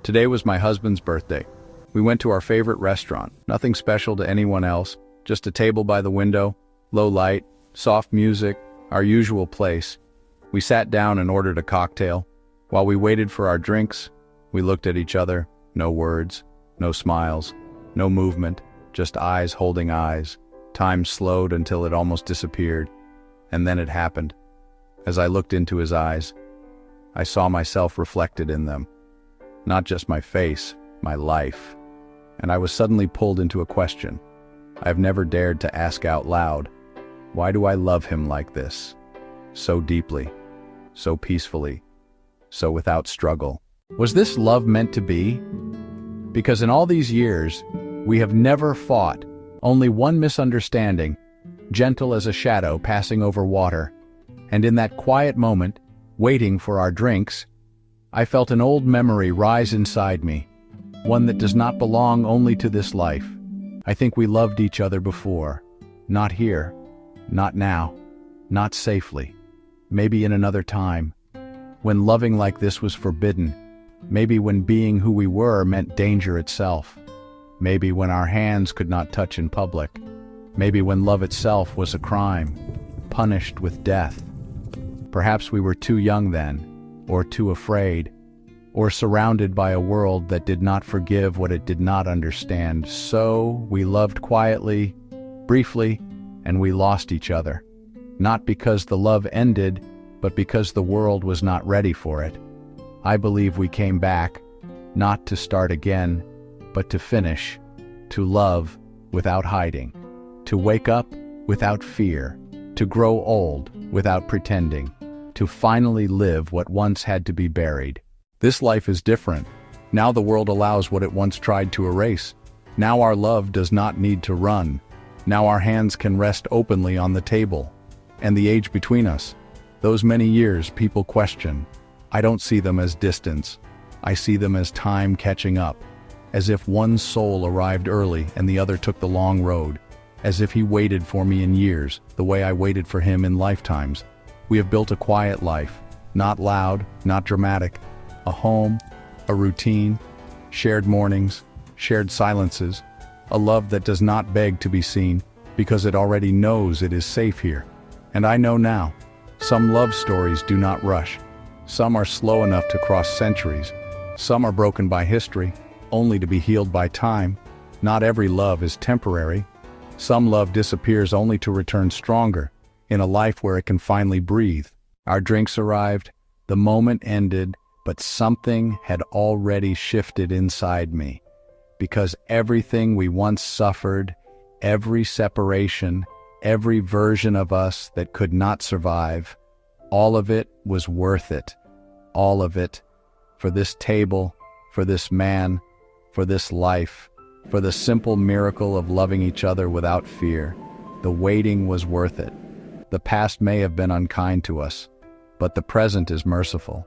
Today was my husband's birthday. We went to our favorite restaurant, nothing special to anyone else, just a table by the window, low light, soft music, our usual place. We sat down and ordered a cocktail. While we waited for our drinks, we looked at each other, no words, no smiles, no movement, just eyes holding eyes. Time slowed until it almost disappeared, and then it happened. As I looked into his eyes, I saw myself reflected in them. Not just my face, my life. And I was suddenly pulled into a question I've never dared to ask out loud. Why do I love him like this? So deeply, so peacefully, so without struggle. Was this love meant to be? Because in all these years, we have never fought, only one misunderstanding, gentle as a shadow passing over water. And in that quiet moment, waiting for our drinks, I felt an old memory rise inside me, one that does not belong only to this life. I think we loved each other before, not here, not now, not safely, maybe in another time, when loving like this was forbidden, maybe when being who we were meant danger itself, maybe when our hands could not touch in public, maybe when love itself was a crime, punished with death. Perhaps we were too young then, or too afraid, or surrounded by a world that did not forgive what it did not understand. So we loved quietly, briefly, and we lost each other. Not because the love ended, but because the world was not ready for it. I believe we came back, not to start again, but to finish, to love without hiding, to wake up without fear, to grow old without pretending, to finally live what once had to be buried. This life is different. Now the world allows what it once tried to erase. Now our love does not need to run. Now our hands can rest openly on the table. And the age between us, those many years people question. I don't see them as distance. I see them as time catching up, as if one soul arrived early and the other took the long road, as if he waited for me in years, the way I waited for him in lifetimes. We have built a quiet life, not loud, not dramatic, a home, a routine, shared mornings, shared silences, a love that does not beg to be seen because it already knows it is safe here. And I know now, some love stories do not rush. Some are slow enough to cross centuries. Some are broken by history, only to be healed by time. Not every love is temporary. Some love disappears only to return stronger, in a life where it can finally breathe. Our drinks arrived, the moment ended, but something had already shifted inside me. Because everything we once suffered, every separation, every version of us that could not survive, all of it was worth it. All of it. For this table, for this man, for this life, for the simple miracle of loving each other without fear. The waiting was worth it. The past may have been unkind to us, but the present is merciful.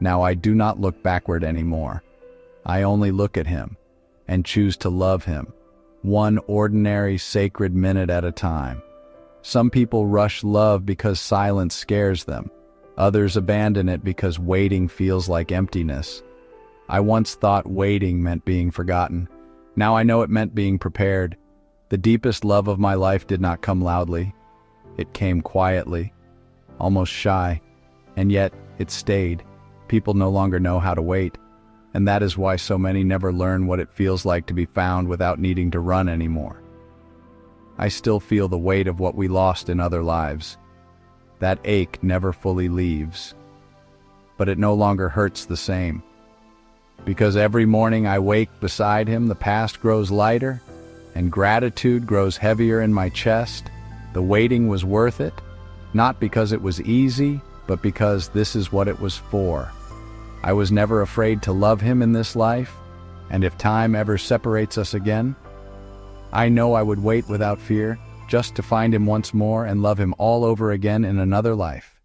Now I do not look backward anymore. I only look at him and choose to love him, one ordinary sacred minute at a time. Some people rush love because silence scares them. Others abandon it because waiting feels like emptiness. I once thought waiting meant being forgotten. Now I know it meant being prepared. The deepest love of my life did not come loudly. It came quietly, almost shy, and yet it stayed. People no longer know how to wait, and that is why so many never learn what it feels like to be found without needing to run anymore. I still feel the weight of what we lost in other lives. That ache never fully leaves, but it no longer hurts the same. Because every morning I wake beside him, the past grows lighter, and gratitude grows heavier in my chest. The waiting was worth it, not because it was easy, but because this is what it was for. I was never afraid to love him in this life, and if time ever separates us again, I know I would wait without fear, just to find him once more and love him all over again in another life.